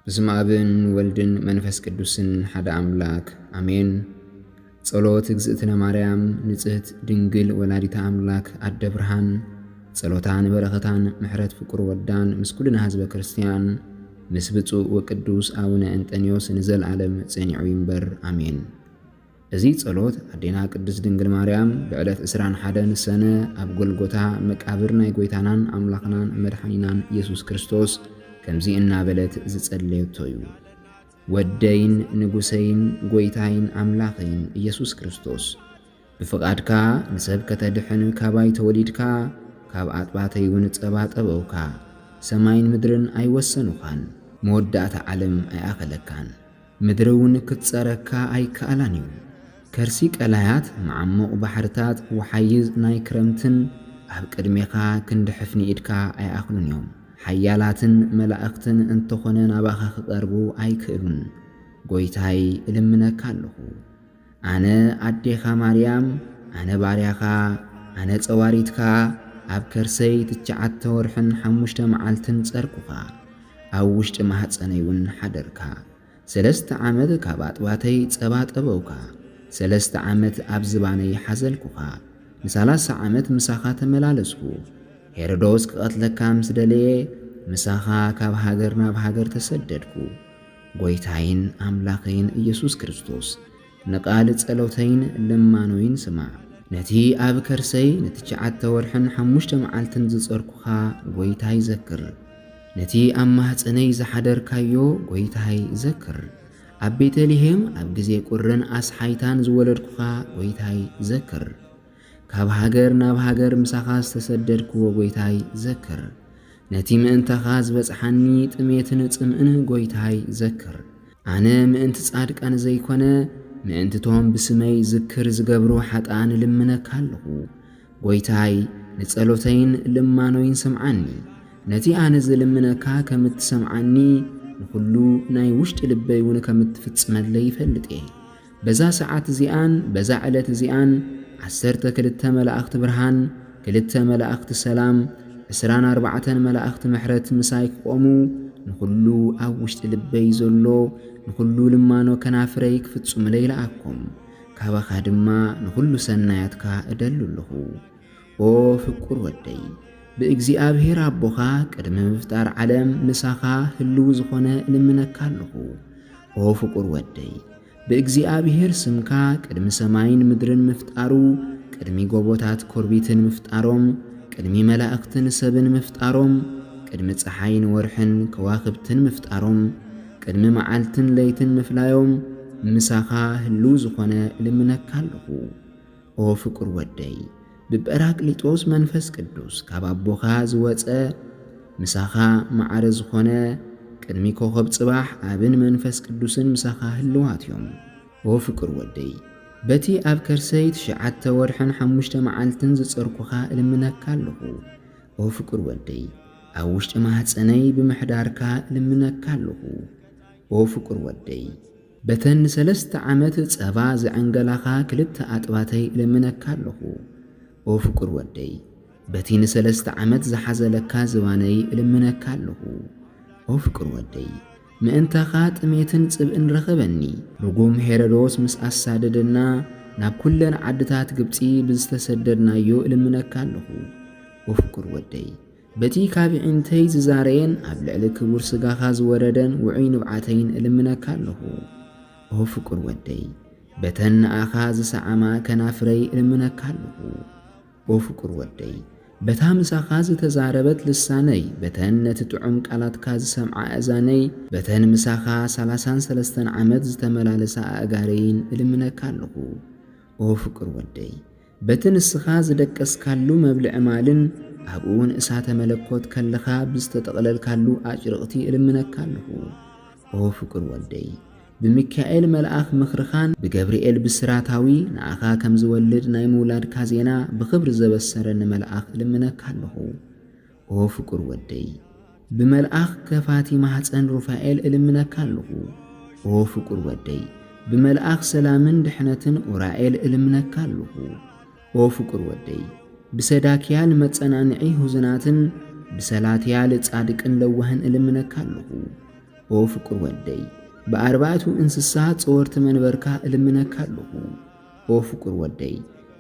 بسم አብን ወልድን መንፈስ ቅዱስን ሓደ አምላክ አሜን። ጸሎት እግዝእትነ ማርያም ንጽሕት ድንግል ወላዲተ አምላክ አደ ብርሃን ጸሎታን በረኸታን ምሕረት ፍቁር ወዳን ምስኩልና ህዝበ ክርስቲያን ምስ ብፁዕ ወቅዱስ አቡነ እንጠንዮስ ንዘለዓለም ጸኒዑ ይንበር አሜን። እዚ ጸሎት አዴና ቅድስት ድንግል ማርያም ብዕለት 21 ሰነ ኣብ ጎልጎታ መቃብር ናይ ጎይታናን አምላኽናን መድኃኒናን ኢየሱስ ክርስቶስ ከምዚ እናበለት ዝጸለየቶ እዩ። ወደይን ንጉሰይን ጎይታይን አምላኸይን ኢየሱስ ክርስቶስ ብፍቃድካ ንሰብ ከተድሕን ካባይ ተወሊድካ ካብ አጥባተይ እውን ጸባ ጠበውካ ሰማይን ምድርን ኣይወሰኑኻን መወዳእታ ዓለም ኣይኣኸለካን ምድሪ እውን ክትጸረካ ኣይከኣላን እዩ። ከርሲ ቀላያት መዓሞቕ ባሕርታት ወሓይዝ ናይ ክረምትን ኣብ ቅድሜኻ ክንድሕፍኒ ኢድካ ኣይኣኽሉን እዮም። ሓያላትን መላእኽትን እንተኾነ ናባኻ ክቐርቡ ኣይክእሉን። ጎይታይ እልምነካ ኣለኹ። ኣነ ኣዴኻ ማርያም ኣነ ባርያኻ ኣነ ጸዋሪትካ ኣብ ከርሰይ 9 ወርሕን 5 መዓልትን ጸርኩኻ ኣብ ውሽጢ ማሕፀነይ እውን ሓደርካ 3 ዓመት ካብ ኣጥባተይ ጸባ ጠበውካ 3 ዓመት ኣብ ዝባነይ ሓዘልኩኻ ን30 ዓመት ምሳኻ ተመላለስኩ። ሄሮዶስ ክቐትለካ ምስ ደለየ ምሳኻ ካብ ሃገር ናብ ሃገር ተሰደድኩ። ጎይታይን ኣምላኸይን ኢየሱስ ክርስቶስ ንቓል ጸሎተይን ልማኖይን ስማዕ። ነቲ ኣብ ከርሰይ ን9 ወርሕን 5 መዓልትን ዝጸርኩኻ ጎይታይ ዘክር። ነቲ ኣብ ማሕፀነይ ዝሓደርካዮ ጎይታይ ዘክር። ኣብ ቤተልሔም ኣብ ግዜ ቁርን ኣስሓይታን ዝወለድኩኻ ጎይታይ ዘክር። ካብ ሃገር ናብ ሃገር ምሳኻ ዝተሰደድክዎ ጎይታይ ዘክር። ነቲ ምእንተኻ ዝበጽሓኒ ጥሜትን ጽምእን ጎይታይ ዘክር። ኣነ ምእንቲ ጻድቃን ዘይኮነ ምእንትቶም ብስመይ ዝክር ዝገብሩ ሓጣን ልምነካ ኣለኹ። ጎይታይ ንጸሎተይን ልማኖይን ስምዓኒ። ነቲ ኣነ ዝልምነካ ከም እትሰምዓኒ ንኩሉ ናይ ውሽጢ ልበይ እውን ከም እትፍጽመለይ ይፈልጥ እየ። በዛ ሰዓት እዚኣን በዛ ዕለት እዚኣን 12 መላእኽቲ ብርሃን 2 መላእኽቲ ሰላም 24 መላእኽቲ ምሕረት ምሳይ ክቆሙ ንኩሉ ኣብ ውሽጢ ልበይ ዘሎ ንኩሉ ልማኖ ከናፍረይ ክፍጽሙለይ ለኣኩም። ካባኻ ድማ ንኩሉ ሰናያትካ እደሉ ኣለኹ። ኦ ፍቁር ወደይ ብእግዚአብሔር ኣቦኻ ቅድሚ ምፍጣር ዓለም ምሳኻ ህልው ዝኾነ ልምነካ ኣለኹ። ኦ ፍቁር ወደይ ብእግዚአብሔር ስምካ ቅድሚ ሰማይን ምድርን ምፍጣሩ ቅድሚ ጎቦታት ኮርቢትን ምፍጣሮም ቅድሚ መላእኽትን ሰብን ምፍጣሮም ቅድሚ ፀሓይን ወርሕን ከዋኽብትን ምፍጣሮም ቅድሚ መዓልትን ለይትን ምፍላዮም ምሳኻ ህልው ዝኾነ ልምነካ ኣለኹ። ኦ ፍቁር ወደይ ብጰራቅሊጦስ መንፈስ ቅዱስ ካብ ኣቦኻ ዝወፀ ምሳኻ ማዕረ ዝኾነ ቅድሚ ኮኸብ ጽባሕ ኣብን መንፈስ ቅዱስን ምሳኻ ህልዋት እዮም። ኦ ፍቁር ወደይ በቲ ኣብ ከርሰይ 9 ወርሕን 5 መዓልትን ዝጸርኩኻ እልምነካ ኣለኹ። ኦ ፍቁር ወደይ ኣብ ውሽጢ ማሕፀነይ ብምሕዳርካ እልምነካ ኣለኹ። ኦ ፍቁር ወደይ በተን 3 ዓመት ጸባ ዝዕንገላኻ 2 ኣጥባተይ እልምነካ ኣለኹ። ኦ ፍቁር ወደይ በቲ ን3 ዓመት ዝሓዘለካ ዝባነይ እልምነካ ኣለኹ። ኦ ፍቁር ወደይ ምእንተኻ ጥሜትን ጽብእን ረኸበኒ ርጉም ሄሮዶስ ምስ ኣሳደደና ናብ ኩለን ዓድታት ግብፂ ብዝተሰደድናዮ እልምነካ ኣለኹ። ኦ ፍቁር ወደይ በቲ ካብ ዒንተይ ዝዛረየን ኣብ ልዕሊ ክቡር ስጋኻ ዝወረደን ውዑይ ንብዓተይን እልምነካ ኣለኹ። ኦ ፍቁር ወደይ በተን ንኣኻ ዝሰዓማ ከናፍረይ እልምነካ ኣለኹ። ኦ ፍቁር ወደይ በታ ምሳኻ ዝተዛረበት ልሳነይ በተን ነቲ ጥዑም ቃላትካ ዝሰምዓ እዛነይ በተን ምሳኻ 33 ዓመት ዝተመላለሳ ኣእጋረይን እልምነካ ኣለኹ። ኦ ፍቁር ወደይ በቲ ንስኻ ዝደቀስካሉ መብልዒ ማልን ኣብኡውን እሳተ መለኮት ከለኻ ብዝተጠቕለልካሉ ኣጭርቕቲ እልምነካ ኣለኹ። ኦ ፍቁር ወደይ ብሚካኤል መልኣኽ ምኽርኻን ብገብርኤል ብስራታዊ ንኣኻ ከም ዝወልድ ናይ ምውላድካ ዜና ብኽብሪ ዘበሰረኒ መልኣኽ እልምነካ ኣለኹ። ኦ ፍቁር ወደይ ብመልኣኽ ከፋቲ ማሕፀን ሩፋኤል እልምነካ ኣለኹ። ኦ ፍቁር ወደይ ብመልኣኽ ሰላምን ድሕነትን ኡራኤል እልምነካ ኣለኹ። ኦ ፍቁር ወደይ ብሰዳክያል መጸናንዒ ሁዝናትን ብሰላትያል ጻድቅን ለዋህን እልምነካ ኣለኹ። ኦ ፍቁር ወደይ ብኣርባዕቱ እንስሳ ጸወርቲ መንበርካ እልምነካ ኣለኹ ኦ ፍቁር ወደይ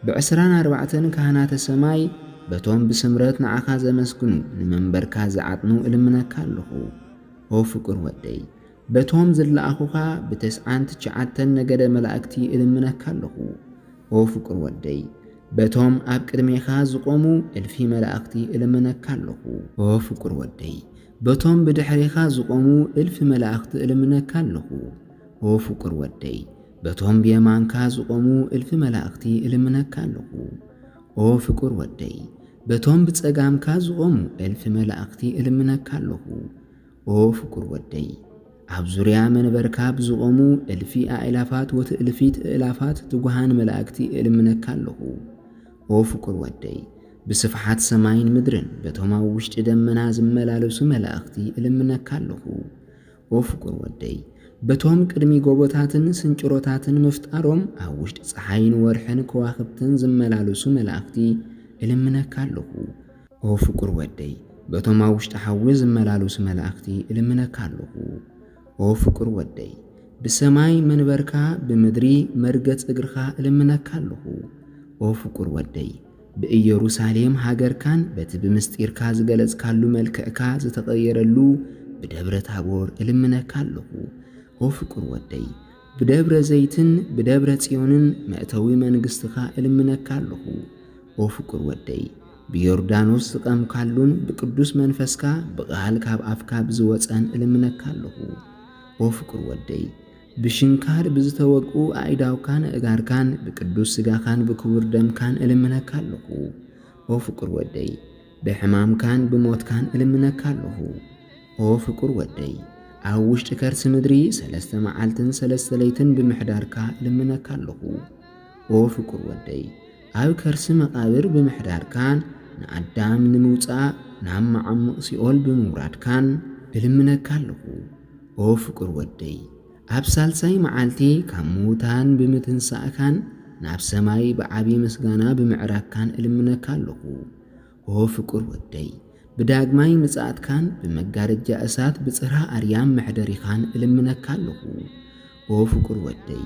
ብ24 ካህናተ ሰማይ በቶም ብስምረት ንዓኻ ዘመስግኑ ንመንበርካ ዝዓጥኑ እልምነካ ኣለኹ ኦ ፍቁር ወደይ በቶም ዝለኣኹኻ ብ99 ነገደ መላእክቲ እልምነካ ኣለኹ ኦ ፍቁር ወደይ በቶም ኣብ ቅድሜኻ ዝቆሙ እልፊ መላእክቲ እልምነካ ኣለኹ ኦ ፍቁር ወደይ በቶም ብድሕሪኻ ዝቆሙ እልፊ መላእክቲ እልምነካ ኣለኹ ኦ ፍቁር ወደይ በቶም ብየማንካ ዝቆሙ እልፊ መላእክቲ እልምነካ ኣለኹ ኦ ፍቁር ወደይ በቶም ብጸጋምካ ዝቆሙ እልፊ መላእክቲ እልምነካ ኣለኹ ኦ ፍቁር ወደይ ኣብ ዙርያ መንበርካ ብዝቆሙ እልፊ ኣእላፋት ወትእልፊት እእላፋት ትጉሃን መላእክቲ እልምነካ ኣለኹ ኦ ፍቁር ወደይ ብስፍሓት ሰማይን ምድርን በቶም ኣብ ውሽጢ ደመና ዝመላለሱ መላእክቲ እልምነካ ኣለኹ ኦ ፍቁር ወደይ በቶም ቅድሚ ጎቦታትን ስንጭሮታትን ምፍጣሮም ኣብ ውሽጢ ፀሓይን ወርሕን ከዋኽብትን ዝመላለሱ መላእክቲ እልምነካ ኣለኹ ኦ ፍቁር ወደይ በቶም ኣብ ውሽጢ ሓዊ ዝመላለሱ መላእክቲ እልምነካ ኣለኹ ኦ ፍቁር ወደይ ብሰማይ መንበርካ ብምድሪ መርገጽ እግርኻ እልምነካ ኣለኹ ኦ ፍቁር ወደይ ብኢየሩሳሌም ሃገርካን በቲ ብምስጢርካ ዝገለጽካሉ መልክዕካ ዝተቐየረሉ ብደብረ ታቦር እልምነካ ኣለኹ ኦ ፍቁር ወደይ ብደብረ ዘይትን ብደብረ ጽዮንን መእተዊ መንግሥትኻ እልምነካ ኣለኹ ኦ ፍቁር ወደይ ብዮርዳኖስ ዝቐምካሉን ብቅዱስ መንፈስካ ብቓል ካብ ኣፍካ ብዝወፀን እልምነካ ኣለኹ ኦ ፍቁር ወደይ ብሽንካር ብዝተወቅኡ ኣኢዳውካን እጋርካን ብቅዱስ ስጋኻን ብክቡር ደምካን እልምነካ ኣለኹ ኦ ፍቁር ወደይ ብሕማምካን ብሞትካን እልምነካ ኣለኹ ኦ ፍቁር ወደይ ኣብ ውሽጢ ከርሲ ምድሪ 3 መዓልትን 3 ለይትን ብምሕዳርካ እልምነካ ኣለኹ ኦ ፍቁር ወደይ ኣብ ከርሲ መቃብር ብምሕዳርካን ንኣዳም ንምውፃእ ናብ መዓምቕ ሲኦል ብምውራድካን እልምነካ ኣለኹ ኦ ፍቁር ወደይ ኣብ ሳልሳይ መዓልቲ ካብ ምዉታን ብምትንሳእካን ናብ ሰማይ ብዓቢ ምስጋና ብምዕራግካን እልምነካ ኣለኹ ኦ ፍቁር ወደይ ብዳግማይ ምጽኣትካን ብመጋረጃ እሳት ብጽርሐ ኣርያም መሕደሪኻን እልምነካ ኣለኹ ኦ ፍቁር ወደይ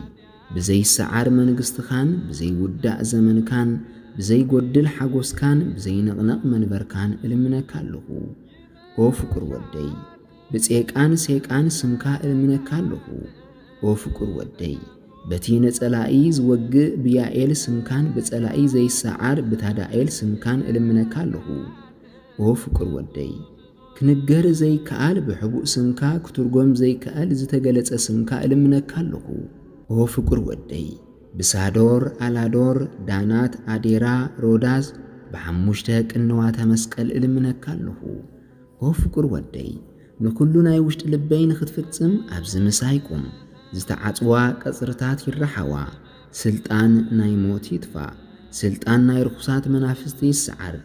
ብዘይሰዓር መንግሥትኻን ብዘይውዳእ ዘመንካን ብዘይጐድል ሓጐስካን ብዘይንቕነቕ መንበርካን እልምነካ ኣለኹ ኦ ፍቁር ወደይ ብፄቃን ሴቃን ስምካ እልምነካ ኣለኹ ኦ ፍቁር ወደይ በቲ ነጸላኢ ዝወግእ ብያኤል ስምካን ብጸላኢ ዘይሰዓር ብታዳኤል ስምካን እልምነካ ኣለኹ ኦ ፍቁር ወደይ ክንገር ዘይከኣል ብሕቡእ ስምካ ክትርጎም ዘይከኣል ዝተገለጸ ስምካ እልምነካ ኣለኹ ኦ ፍቁር ወደይ ብሳዶር ኣላዶር ዳናት ኣዴራ ሮዳስ ብሓሙሽተ ቅንዋተ መስቀል እልምነካ ኣለኹ ኦ ፍቁር ወደይ ንኩሉ ናይ ውሽጢ ልበይ ንኽትፍጽም ኣብዚ ምሳይ ቁም ዝተዓጽዋ ቀጽርታት ይረሓዋ ስልጣን ናይ ሞት ይጥፋእ ስልጣን ናይ ርኩሳት መናፍስቲ ይስዓር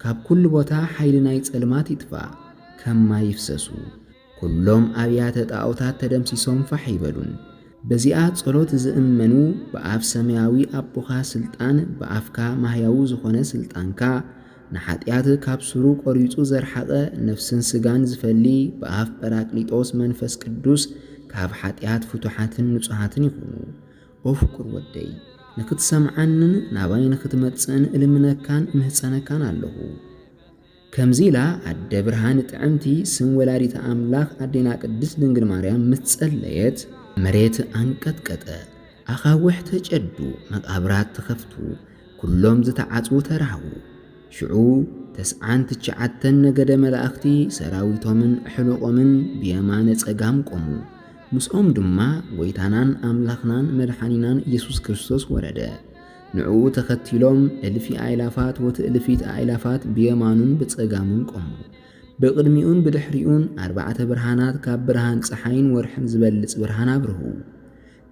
ካብ ኩሉ ቦታ ሓይሊ ናይ ጸልማት ይጥፋእ ከም ማይ ይፍሰሱ ኩሎም ኣብያተ ጣዖታት ተደምሲሶም ፋሕ ይበሉን በዚኣ ጸሎት ዝእመኑ ብኣብ ሰማያዊ ኣቦኻ ስልጣን ብኣፍካ ማህያዊ ዝኾነ ስልጣንካ ንሓጢአት ካብ ስሩ ቆሪጹ ዘርሓቐ ነፍስን ስጋን ዝፈሊ ብኣፍ ጰራቅሊጦስ መንፈስ ቅዱስ ካብ ሓጢአት ፍቱሓትን ንጹሓትን ይኹኑ ኦ ፍቁር ወደይ ንክትሰምዓንን ናባይ ንክትመጽእን እልምነካን ምህፀነካን ኣለኹ ከምዚላ ኣደ ብርሃን ጥዕምቲ ስም ወላዲተ ኣምላኽ ኣዴና ቅድስት ድንግል ማርያም ምትጸለየት መሬት አንቀጥቀጠ ኣኻውሕ ተጨዱ መቃብራት ተኸፍቱ ኩሎም ዝተዓጽዉ ተራህቡ ሽዑ 99 ነገደ መላእክቲ ሰራዊቶምን ሕልቆምን ብየማነ ጸጋም ቆሙ ምስኦም ድማ ጎይታናን ኣምላኽናን መድኃኒናን ኢየሱስ ክርስቶስ ወረደ ንዕኡ ተኸቲሎም እልፊ ኣእላፋት ወትእልፊት ኣእላፋት ብየማኑን ብጸጋሙን ቆሙ ብቅድሚኡን ብድሕሪኡን 4 ብርሃናት ካብ ብርሃን ፀሓይን ወርሕን ዝበልጽ ብርሃን አብርሁ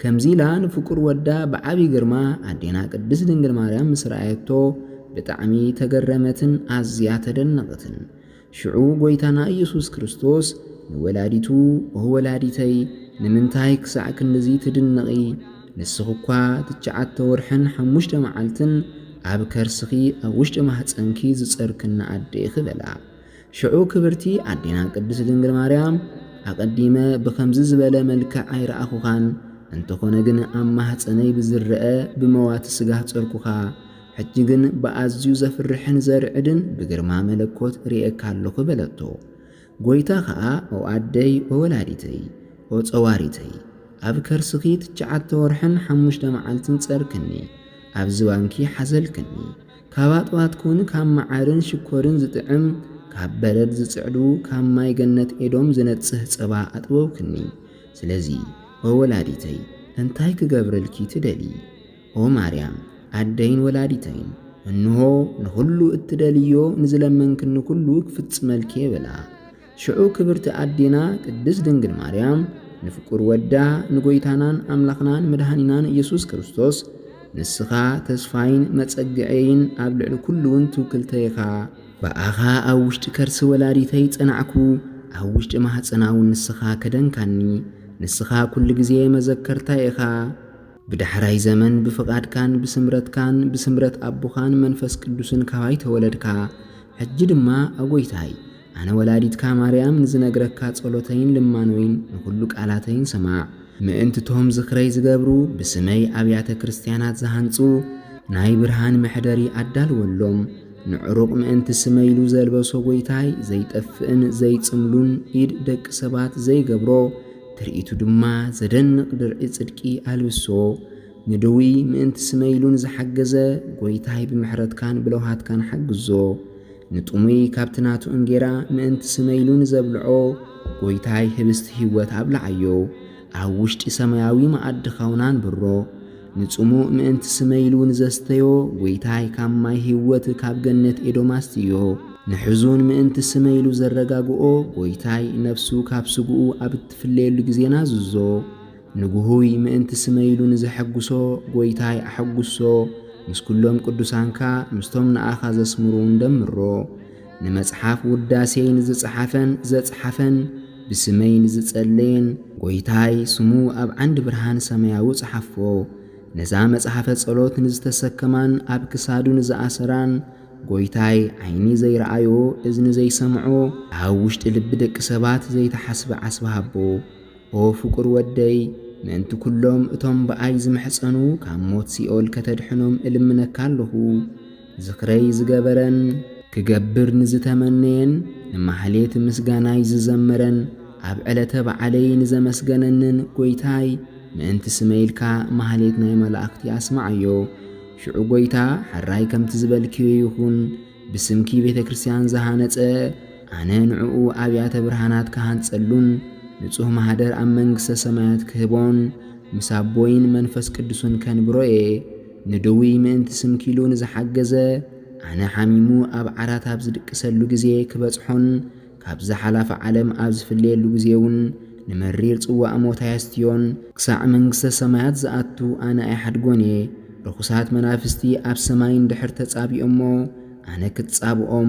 ከምዚላ ንፍቁር ወዳ ብዓቢ ግርማ ኣዴና ቅድስት ድንግል ማርያም ምስ ረኣየቶ ብጣዕሚ ተገረመትን ኣዝያ ተደነቐትን ሽዑ ጎይታና ኢየሱስ ክርስቶስ ንወላዲቱ ወላዲተይ ንምንታይ ክሳዕ ክንዚ ትድነቒ ንስኹኳ 9 ወርሕን 5 መዓልትን ኣብ ከርስኺ ኣብ ውሽጢ ማህፀንኪ ዝጸርክና ኣዴ ክበላ ሽዑ ክብርቲ ኣዴና ቅድስት ድንግል ማርያም أقديمة بخمز زبالة ملكة عير أخوخان أنتخون جن أما هتسني بزرقة بموات السجاة تركوخا حججن بأزيو زفرحن زرعدن بجرما ملكوت ريئك هاللوخ بلتو قويتا خاء أو عدي وولادتي أو تصواريتي أبكر سخيت جعت ورحن حموش دمعالتن تسركني أبزوانكي حزلكني كابات واتكون كام معارن شكورن زتعم كاب بلد زتعدو كام ماي جنت إدوم زنت سهصبا أطووكني سلازي وولادتي انتاي كقبرلكي تدلي او مريم عدين ولادتين انه نخلو اتداليو نزلمنكن كلو كفتس ملكي بلا شعو كبرت عدينا قدس دنجل مريم نفكر ودا نغويتانان املاخنان مدهانينان يسوس كريستوس نسخا تسفاين متصقعين ابلع كلون توكلتيخا باخا اوشت كرس ولادتي صنعكو اوشت ما حصناو نسخا كدنكاني نسخا كل جزيه مذكرتا إخا بدحراي زمن بفقاد كان بسمرت أبو خان منفس قدوسن كواي تولدكا حجد ما أقويتاي أنا ولاديت كا مريم نزنقركا تصولوتين لمانوين نخلوك آلاتين سماع ما انت تهم زخري زقابرو بسمي أبيات كريستيانات زهانسو ناي برهان محدري أدال ولوم نعروق ما انت سميلو زالبسو قويتاي زي تفئن زي تسملون إيد دك سبات زي قبرو ترئيتو دما زدنق درعي صدقي ألبسو ندوي مئنت سميلون زحجزة قويتاي بمحرد كان بلوهات كان حجزو نتومي كابتناتو انجيرا مئنت سميلون زبلعو قويتاي هبست هيوات أبلعيو عوشت سماياوي ما أدخاونان برو نتومو مئنت سميلون زستيو قويتاي كام ماي هيوات كاب جنت إدوماستيو نحزون مئنت سميلو زرقاقو قويتاي نفسو كابسقو أبت في الليل لقزينا زوزو نقوهوي مئنت سميلو نزحقسو قويتاي أحقسو مسكلهم قدسانكا مستهم نآخا زسمرون دمرو نمسحاف وداسين زتصحفن بسمين زتصلين قويتاي سمو أب عند برهان سمياو صحفو نزام صحفة صلوت نزتسكمان أب كسادو نزأسران قويتاي عيني زي رأيو إذن زي سمعو هاوشت لبدك سبات زي تحسب عسبهبو او فقر ودي ما انتو كلهم اتهم بأيز محسنو كان موت سيئول كتدحنهم إلمنكالهو زخري زقبرن كقبر نزتمنين لما حليت مسقاناي ززمرن عبعلة بعلي نزمسقننن قويتاي ما انت سميلكا محليتنا ملاقتي أسمعيو شعو قويتا حراي كم تزبالكيو يخون بسمكي بيت كريستيان زهانت أنا نعو أبيات برهانات كهان تسألون نصوه مهدر أمنغس سمايات كهبون مسابوين منفس قدسون كان بروئي ندوي من تسمكيلو نزحقزة أنا حميمو أب عرات أبزدك سلو جزيه كبزحون كابز حلاف عالم أبز في الليل لجزيون نمرير تقوى أموتا يستيون كساع منغس سمايات زقاتو أنا أحد قوني رخصات منافستي أب سماين دحر تتصابي أمو أنا كتصابو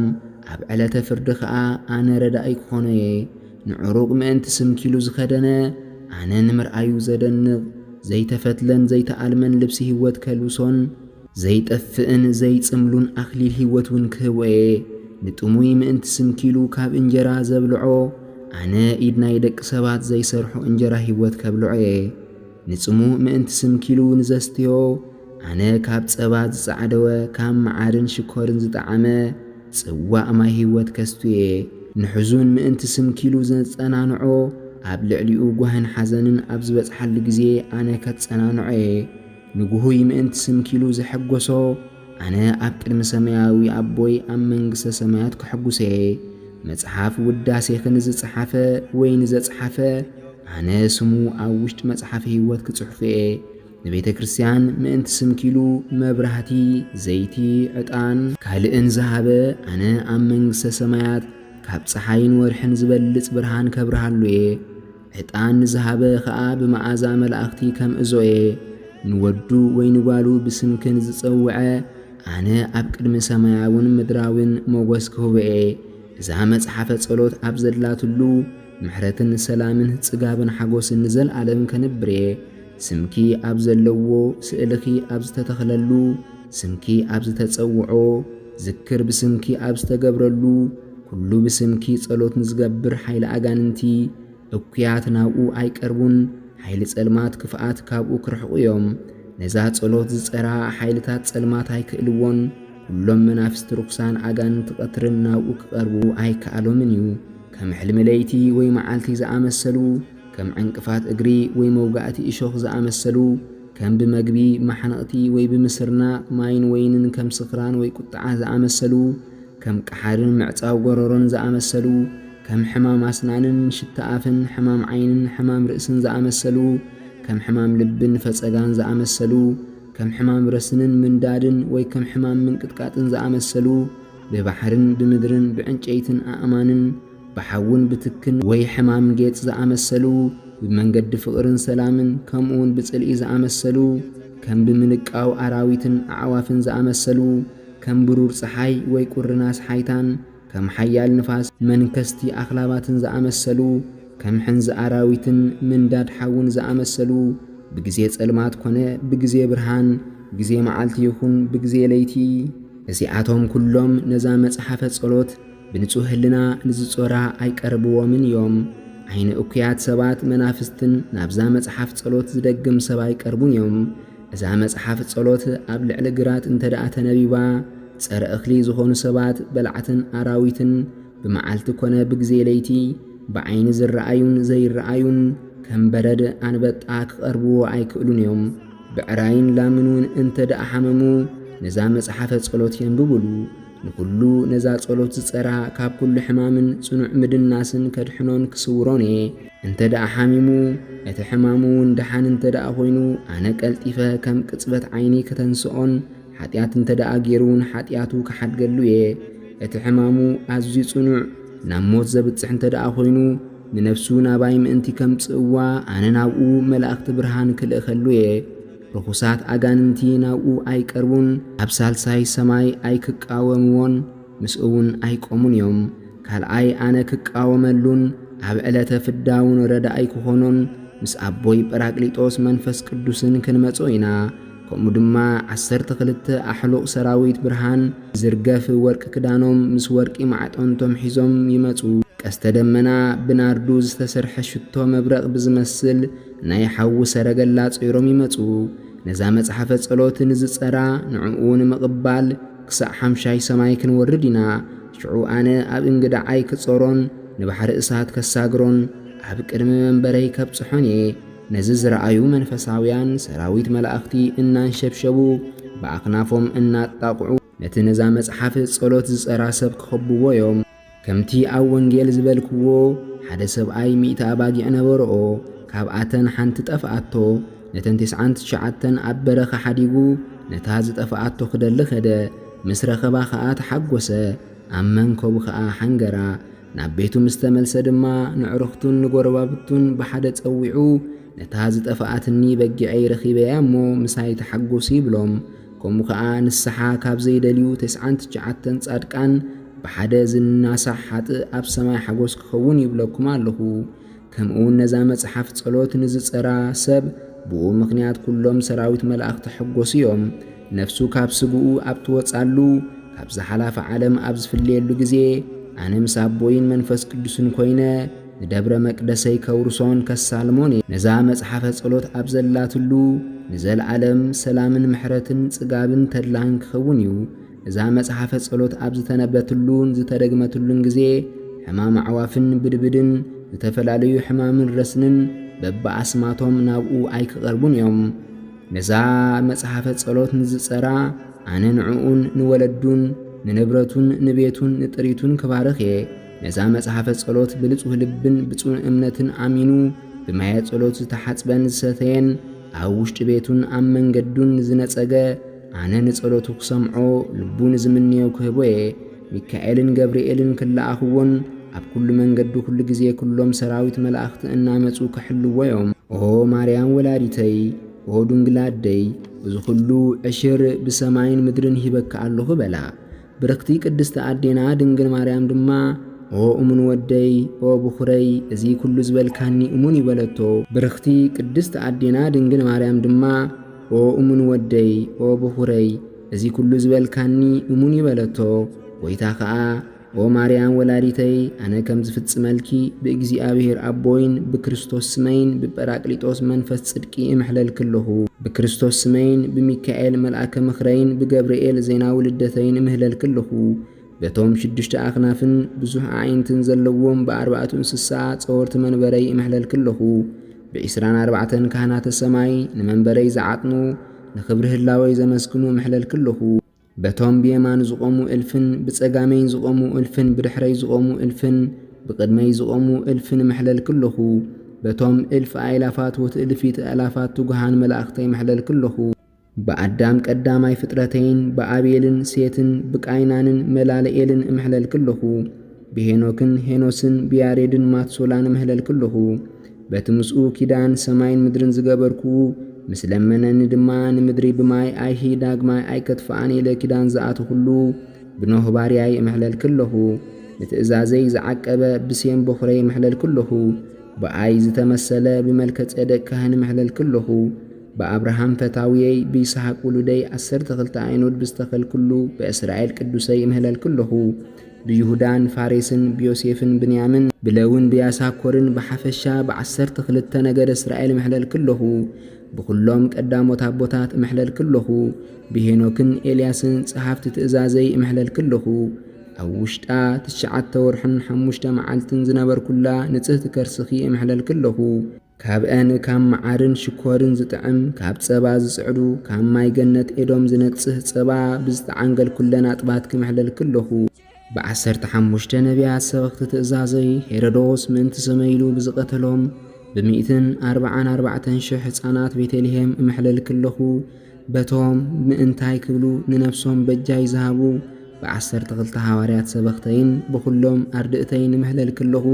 أب علة فردخاء أنا ردائك خوني نعروق ما انت سمكيلو زخدنا أنا نمر أيو زدنغ زي تفتلن زي تألمن لبسي هوت كالوسون زي تأفئن زي تسملون أخليل هوت ونكهوي نتومي ما انت سمكيلو كاب انجرا زبلعو أنا إيدنا يدك سبات زي سرحو انجرا هوت كابلعي نتومو ما انت سمكيلو نزستيو أنا كاب تسبات زعدوه كام معارن شكورن زتعامه سواء ما هوت كستوي نحزون ما انت سمكيلو زنصنانعو اب لعليو غهن حزنن ابزبص حل غزي انا كتصنانعي نغوي ما انت سمكيلو زحغسو انا اب قدم سماوي ابوي ام منغس سمايات كحغسي مصحف وداسي خنز صحافه وين زصحافه انا سمو اوشت مصحف هيوت كصحفه نبيت كريستيان ما انت سمكيلو مبرهتي زيتي عطان كالئن زهبه انا ام منغس سمايات كاب صحاين ورحن زبلص برهان كبرهالوي عطان زهبه خا بمعازا ملائكتي كم ازوي نودو وينوالو بسمكن زصوعه انا اب قدم سماياون مدراون موغس كوبئ اذا مصحفه ጸሎት ابزدلاتلو محرتن سلامن صغابن حغوسن زل عالم كنبري سمكي ابزلو سئلخي ابزتتخللو سمكي ابزتتصوعو ذكر بسمكي ابزتغبرلو كلو بسمكي ጸሎት نزغبر حيل اغاننتي እኩያት ናብኡ ኣይቀርቡን ሓይሊ ጸልማት ክፍኣት ካብኡ ክርሕቑ እዮም ነዛ ጸሎት ዝጸራ ሓይልታት ጸልማት ኣይክእልዎን ኩሎም መናፍስቲ ርኩሳን ኣጋንንቲ ቀትርን ናብኡ ክቐርቡ ኣይከኣሎምን እዩ ከም ሕልሚ ለይቲ ወይ መዓልቲ ዝኣመሰሉ ከም ዕንቅፋት እግሪ ወይ መውጋእቲ እሾኽ ዝኣመሰሉ ከም ብመግቢ ማሕነቕቲ ወይ ብምስርናቕ ማይን ወይንን ከም ስኽራን ወይ ቁጥዓ ዝኣመሰሉ ከም ቀሓርን ምዕጻው ጎረሮን ዝኣመሰሉ ከም ሕማም ኣስናንን ሽታ ኣፍን ሕማም ዓይንን ሕማም ርእስን ዝኣመሰሉ ከም ሕማም ልብን ፈጸጋን ዝኣመሰሉ ከም ሕማም ረስንን ምንዳድን ወይ ከም ሕማም ምንቅጥቃጥን ዝኣመሰሉ ብባሕርን ብምድርን ብዕንጨይትን ኣእማንን ብሓውን ብትክን ወይ ሕማም ጌጽ ዝኣመሰሉ ብመንገዲ ፍቕርን ሰላምን ከምኡውን ብጽልኢ ዝኣመሰሉ ከም ብምንቃው ኣራዊትን ኣዕዋፍን ዝኣመሰሉ ከም ብሩር ፀሓይ ወይ ቁርናስ ሓይታን ከም ሓያል ንፋስ መንከስቲ ኣኽላባትን ዝኣመሰሉ ከም ሕንዚ ኣራዊትን ምንዳድ ሓውን ዝኣመሰሉ ብግዜ ጸልማት ኮነ ብግዜ ብርሃን ግዜ መዓልቲ ይኹን ብግዜ ለይቲ እዚኣቶም ኩሎም ነዛ መጽሓፈ ጸሎት ብንጹህ ህልና ንዝጾራ ኣይቀርብዎምን እዮም ዓይነ እኩያት ሰባት መናፍስትን ናብዛ መጽሓፍ ጸሎት ዝደግም ሰብ ኣይቀርቡን እዮም እዛ መጽሓፍ ጸሎት ኣብ ልዕሊ ግራት እንተደኣ ተነቢባ ጸረ እኽሊ ዝኾኑ ሰባት በልዓትን ኣራዊትን ብመዓልቲ ኮነ ብግዜ ለይቲ ብዓይኒ ዝረአዩን ዘይረአዩን ከም በረድ ኣንበጣ ክቐርብዎ ኣይክእሉን እዮም ብዕራይን ላምኑን እንተደኣ ሓመሙ ነዛ መጽሓፈ ጸሎት የንብብሉ ንኩሉ ነዛ ጸሎት ዝጸራ ካብ ኩሉ ሕማምን ጽኑዕ ምድናስን ከድሕኖን ክስውሮን እየ እንተደኣ ሓሚሙ እቲ ሕማሙ እንደሓን እንተደኣ ኮይኑ ኣነ ቀልጢፈ ከም ቅጽበት ዓይኒ ከተንስኦን ሓጢኣት እንተደኣ ገይሩን ሓጢኣቱ ክሓድገሉ እየ እቲ ሕማሙ ኣዝዩ ጽኑዕ ናብ ሞት ዘብጽሕ እንተደኣ ኮይኑ ንነፍሱ ናባይ ምእንቲ ከምጽእዋ ኣነ ናብኡ መላእኽቲ ብርሃን ክልእኸሉ እየ ርኩሳት ኣጋንንቲ ናብኡ ኣይቀርቡን ኣብ ሳልሳይ ሰማይ ኣይክቃወምዎን ምስኡውን ኣይቆሙን እዮም ካልኣይ ኣነ ክቃወመሉን ኣብ ዕለተ ፍዳውን ረዳኣይ ክኾኖን ምስ ኣቦይ ጰራቅሊጦስ መንፈስ ቅዱስን ክንመጾ ኢና ከምኡ ድማ 12 ኣሕሉቕ ሰራዊት ብርሃን ዝርገፍ ወርቂ ክዳኖም ምስ ወርቂ ማዕጠንቶም ሒዞም ይመጹ ቀስተ ደመና ብናርዱ ዝተሰርሐ ሽቶ መብረቕ ብዝመስል ናይ ሓዊ ሰረገላ ጽይሮም ይመጹ ነዛ መጽሓፈ ጸሎት ንዝጸራ ንዕኡ ንምቕባል ክሳዕ 5 ሰማይ ክንወርድ ኢና ሽዑ ኣነ ኣብ እንግዳዓይ ክጾሮን ንባሕሪ እሳት ከሳግሮን ኣብ ቅድሚ መንበረይ ከብጽሖን እየ ነዚ ዝረአዩ መንፈሳውያን ሰራዊት መላእኽቲ እናንሸብሸቡ ብኣኽናፎም እናጣቕዑ ነቲ ነዛ መጽሓፍ ጸሎት ዝጸራ ሰብ ክኸብዎ እዮም ከምቲ ኣብ ወንጌል ዝበልክዎ ሓደ ሰብኣይ 100 ኣባጊዕ ነበርኦ ካብኣተን ሓንቲ ጠፍኣቶ ነተን 99 ኣብ በረኻ ሓዲጉ ነታ ዝጠፍኣቶ ክደሊ ኸደ ምስ ረኸባ ኸኣ ተሓጐሰ ኣብ መንከቡ ኸኣ ሓንገራ ናብ ቤቱ ምስ ተመልሰ ድማ ንዕሩኽቱን ንጎረባብቱን ብሓደ ጸዊዑ ነታ ዝጠፍኣትኒ በጊዐይ ረኺበያ እሞ ምሳይ ተሓጐሱ ይብሎም ከምኡ ኸኣ ንስሓ ካብ ዘይደልዩ 99 ጻድቃን ብሓደ ዝናሳሕ ሓጥእ ኣብ ሰማይ ሓጐስ ክኸውን ይብለኩም ኣለኹ ከምኡውን ነዛ መጽሓፍ ጸሎት ንዝጸራ ሰብ ብኡ ምኽንያት ኩሎም ሰራዊት መላእኽቲ ሕጐሱ እዮም ነፍሱ ካብ ስግኡ ኣብ ትወጻሉ ካብ ዝሓላፈ ዓለም ኣብ ዝፍልየሉ ግዜ ኣነ ምስ ኣቦይን መንፈስ ቅዱስን ኮይነ ንደብረ መቅደሰይ ከውርሶን ከሳልሞን ነዛ መጽሓፈ ጸሎት ኣብ ዘላትሉ ንዘለዓለም ሰላምን ምሕረትን ጽጋብን ተድላህን ክኸውን እዩ እዛ መጽሓፈ ጸሎት ኣብ ዝተነበትሉን ዝተደግመትሉን ግዜ ሕማም ኣዕዋፍን ብድብድን ዝተፈላለዩ ሕማምን ረስንን በብኣስማቶም ናብኡ ኣይክቐርቡን እዮም ነዛ መጽሓፈ ጸሎት ንዝጸራ ኣነ ንዕኡን ንወለዱን ንንብረቱን ንቤቱን ንጥሪቱን ክባርኽ እየ ነዛ መጽሓፈ ጸሎት ብልጹህ ልብን ብጽኑዕ እምነትን ኣሚኑ ብማየ ጸሎት ዝተሓጽበን ዝሰተየን ኣብ ውሽጢ ቤቱን ኣብ መንገዱን ዝነጸገ ኣነ ንጸሎቱ ክሰምዖ ልቡ ንዝምንዮ ክህቦ እየ ሚካኤልን ገብርኤልን ክለኣኽዎን ኣብ ኩሉ መንገዱ ኩሉ ግዜ ኩሎም ሰራዊት መላእኽቲ እናመጹ ክሕልዎ እዮም ኦ ማርያም ወላዲተይ ኦ ድንግላደይ እዚ ኩሉ ዕሽር ብሰማይን ምድርን ሂበካ ኣለኹ በላ ብርክቲ ቅድስቲ ኣዴና ድንግል ማርያም ድማ ኦ እሙን ወደይ ኦ ብኹረይ እዚ ኩሉ ዝበልካኒ እሙን ይበለቶ ብርክቲ ቅድስቲ ኣዴና ድንግል ማርያም ድማ ኦ እሙን ወደይ ኦ ብኹረይ እዚ ኩሉ ዝበልካኒ እሙን ይበለቶ ወይታ ኸኣ ኦ ማርያም ወላዲተይ ኣነ ከም ዝፍጽመልኪ ብእግዚአብሔር ኣቦይን ብክርስቶስ ስመይን ብጰራቅሊጦስ መንፈስ ጽድቂ እምሕለል ክለኹ ብክርስቶስ ስመይን ብሚካኤል መልአከ ምኽረይን ብገብርኤል ዜናዊ ልደተይን እምህለል ክለኹ በቶም 6 ኣኽናፍን ብዙሕ ኣዒንትን ዘለዎም ብ4 እንስሳ ጸወርቲ መንበረይ እምሕለል ክለኹ ብ24 ካህናተ ሰማይ ንመንበረይ ዝዓጥኑ ንኽብሪ ህላወይ ዘመስግኑ እምሕለል ክለኹ በቶም ብየማን ዝቆሙ እልፍን ብጸጋመይን ዝቆሙ እልፍን ብድሕረይ ዝቆሙ እልፍን ብቅድመይ ዝቆሙ እልፍን እምሕለል ክለኹ በቶም እልፍ ኣእላፋት ወትእልፊት ኣእላፋት ትጉሃን መላእኽተይ እምሕለል ክለኹ በአዳም ቀዳማይ ፍጥረተይን በአቤልን ሴትን ብቃይናንን መላለኤልን እምሕለል ክለኹ ብሄኖክን ሄኖስን ብያሬድን ማትሶላን እምሕለል ክለኹ በቲ ምስኡ ኪዳን ሰማይን ምድርን ዝገበርኩ ምስ ለመነኒ ድማ ንምድሪ ብማይ ኣይሂ ዳግማይ ኣይከትፈኣን ኢለ ኪዳን ዝኣቱ ኩሉ ብኖህ ባርያይ እምሕለል ክለኹ ንትእዛዘይ ዝዓቀበ ብሴም በኹረይ እምሕለል ክለኹ ብኣይ ዝተመሰለ ብመልከ ጼዴቅ ካህን እምሕለል ክለኹ በአብርሃም ፈታውየይ ብይስሐቅ ውሉደይ 12 ዓይኑድ ብዝተኸልክሉ በእስራኤል ቅዱሰይ እምሕለል ክለኹ ብይሁዳን ፋሬስን ብዮሴፍን ብንያምን ብለውን ብያሳኮርን ብሓፈሻ ብ12 ነገደ እስራኤል እምሕለል ክለኹ ብኩሎም ቀዳሞት ኣቦታት እምሕለል ክለኹ ብሄኖክን ኤልያስን ጸሓፍቲ ትእዛዘይ እምሕለል ክለኹ ኣብ ውሽጣ 9 ወርሕን 5 መዓልትን ዝነበርኩላ ንጽህቲ ከርስኺ እምሕለል ክለኹ ካብአን ካብ መዓርን ሽኮርን ዝጥዕም ካብ ጸባ ዝጽዕዱ ካብ ማይ ገነት ኤዶም ዝነጽህ ጸባ ብዝተዓንገል ኩለን ኣጥባት ክምሕለል ክለኹ ብ15 ነቢያት ሰበኽቲ ትእዛዘይ ሄሮዶስ ምእንቲ ሰመይሉ ብዝቐተሎም ብ144,000 ሕፃናት ቤተልሔም እምሕለል ክለኹ በቶም ምእንታይ ክብሉ ንነፍሶም በጃይ ዝሃቡ ብ12 ሃዋርያት ሰበኽተይን ብኩሎም ኣርድእተይን እምሕለል ክለኹ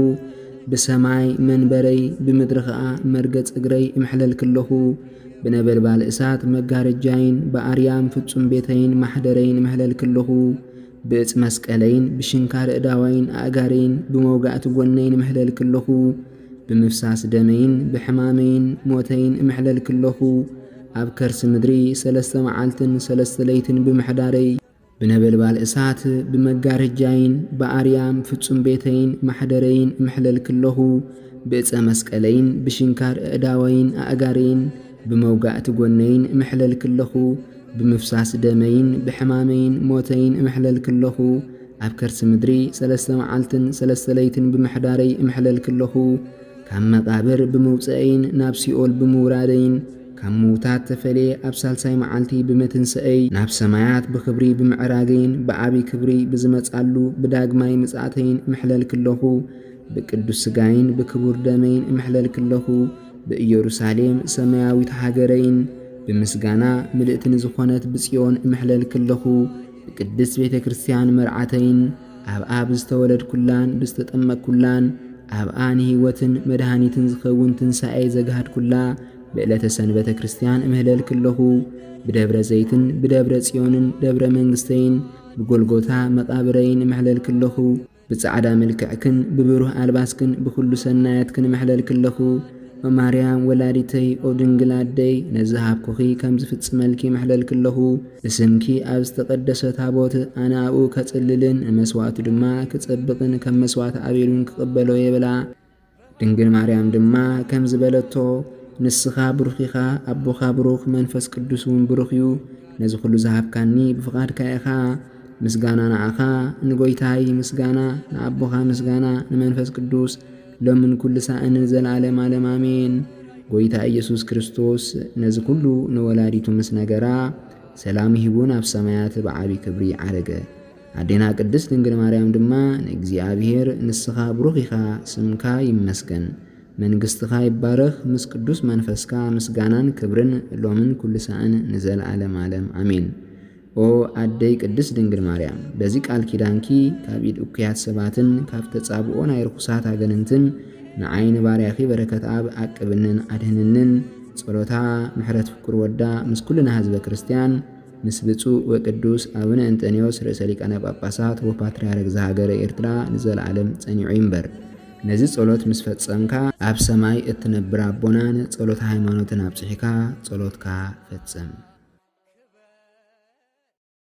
ብሰማይ መንበረይ ብምድሪ ኸዓ መርገጽ እግረይ እምሕለል ክለኹ ብነበልባል እሳት መጋረጃይን ብኣርያም ፍጹም ቤተይን ማሕደረይን እምሕለል ክለኹ ብእጽ መስቀለይን ብሽንካር እዳዋይን ኣእጋረይን ብመውጋእቲ ጐነይን እምሕለል ክለኹ ብምፍሳስ ደመይን ብሕማመይን ሞተይን እምሕለል ክለኹ ኣብ ከርሲ ምድሪ 3 መዓልትን 3 ለይትን ብምሕዳረይ ብነበልባል እሳት ብመጋረጃይን ብኣርያም ፍጹም ቤተይን ማሕደረይን እምሕለል ክለኹ ብእፀ መስቀለይን ብሽንካር እዳወይን ኣእጋረይን ብመውጋእቲ ጐነይን እምሕለል ክለኹ ብምፍሳስ ደመይን ብሕማመይን ሞተይን እምሕለል ክለኹ ኣብ ከርሲ ምድሪ 3 መዓልትን 3 ለይትን ብምሕዳረይ እምሕለል ክለኹ ካብ መቃብር ብምውፅአይን ናብ ሲኦል ብምውራደይን ካብ ምውታት ተፈልየ ኣብ ሳልሳይ መዓልቲ ብመትንስአይ ናብ ሰማያት ብክብሪ ብምዕራገይን ብዓብይ ክብሪ ብዝመጻሉ ብዳግማይ ምጽኣተይን እምሕለል ክለኹ ብቅዱስ ስጋይን ብክቡር ደመይን እምሕለል ክለኹ ብኢየሩሳሌም ሰማያዊት ሃገረይን ብምስጋና ምልእትን ዝኾነት ብጽዮን እምሕለል ክለኹ ብቅድስት ቤተ ክርስቲያን መርዓተይን ኣብኣ ብዝተወለድኩላን ብዝተጠመቅኩላን ኣብኣ ንህይወትን መድሃኒትን ዝኸውን ትንሣኤ ዘጋሃድኩላ ብዕለተ ሰንበተ ክርስቲያን እምሕለል ክለኹ ብደብረ ዘይትን ብደብረ ጽዮንን ደብረ መንግሥተይን ብጎልጎታ መቃብረይን እምሕለል ክለኹ ብጻዕዳ መልክዕክን ብብሩህ ኣልባስክን ብኩሉ ሰናያትክን እምሕለል ክለኹ ማርያም ወላዲተይ ኦ ድንግል ኣደይ ነዚ ሃብኩኺ ከም ዝፍጽመልኪ እምሕለል ክለኹ እስምኪ ኣብ ዝተቐደሰ ታቦት ኣነ ኣብኡ ከጽልልን መስዋዕቱ ድማ ክጸብቕን ከም መስዋዕቲ ኣቤሉን ክቕበሎ የብላ ድንግል ማርያም ድማ ከም ዝበለቶ ንስኻ ብሩኽ ኢኻ ኣቦኻ ብሩኽ መንፈስ ቅዱስ እውን ብሩኽ እዩ ነዚ ኩሉ ዝሃብካኒ ብፍቓድካ ኢኻ ምስጋና ንዓኻ ንጎይታይ ምስጋና ንኣቦኻ ምስጋና ንመንፈስ ቅዱስ ሎምን ኩሉ ሳእንን ዘለዓለም ዓለም ኣሜን። ጎይታ ኢየሱስ ክርስቶስ ነዚ ኩሉ ንወላዲቱ ምስ ነገራ ሰላም ይሁን ኣብ ሰማያት ብዓቢ ክብሪ ዓረገ። ኣዴና ቅድስት ድንግል ማርያም ድማ ንእግዚአብሔር ንስኻ ብሩኽ ኢኻ ስምካ ይመስገን መንግሥትኻ ይባረኽ ምስ ቅዱስ መንፈስካ ምስጋናን ክብርን ሎምን ኩሉ ሳእን ንዘለዓለም ዓለም ኣሜን። ኦ ኣደይ ቅድስት ድንግል ማርያም በዚ ቃል ኪዳንኪ ካብ ኢድ እኩያት ሰባትን ካብ ተጻብኦ ናይ ርኩሳት ኣገንንትን ንዓይኒ ባርያኺ በረከት ኣብ ኣቅብንን ኣድህንንን ጸሎታ ምሕረት ፍቅር ወዳ ምስ ኩልና ህዝበ ክርስቲያን ምስ ብፁዕ ወቅዱስ አቡነ እንጦንዮስ ርእሰ ሊቃነ ጳጳሳት ወፓትርያርክ ዘሃገረ ኤርትራ ንዘለዓለም ጸኒዑ ይንበር። ነዚ ጸሎት ምስ ፈጸምካ ኣብ ሰማይ እትነብር ኣቦናን ጸሎት ሃይማኖትን ኣብጽሒካ ጸሎትካ ፈጽም።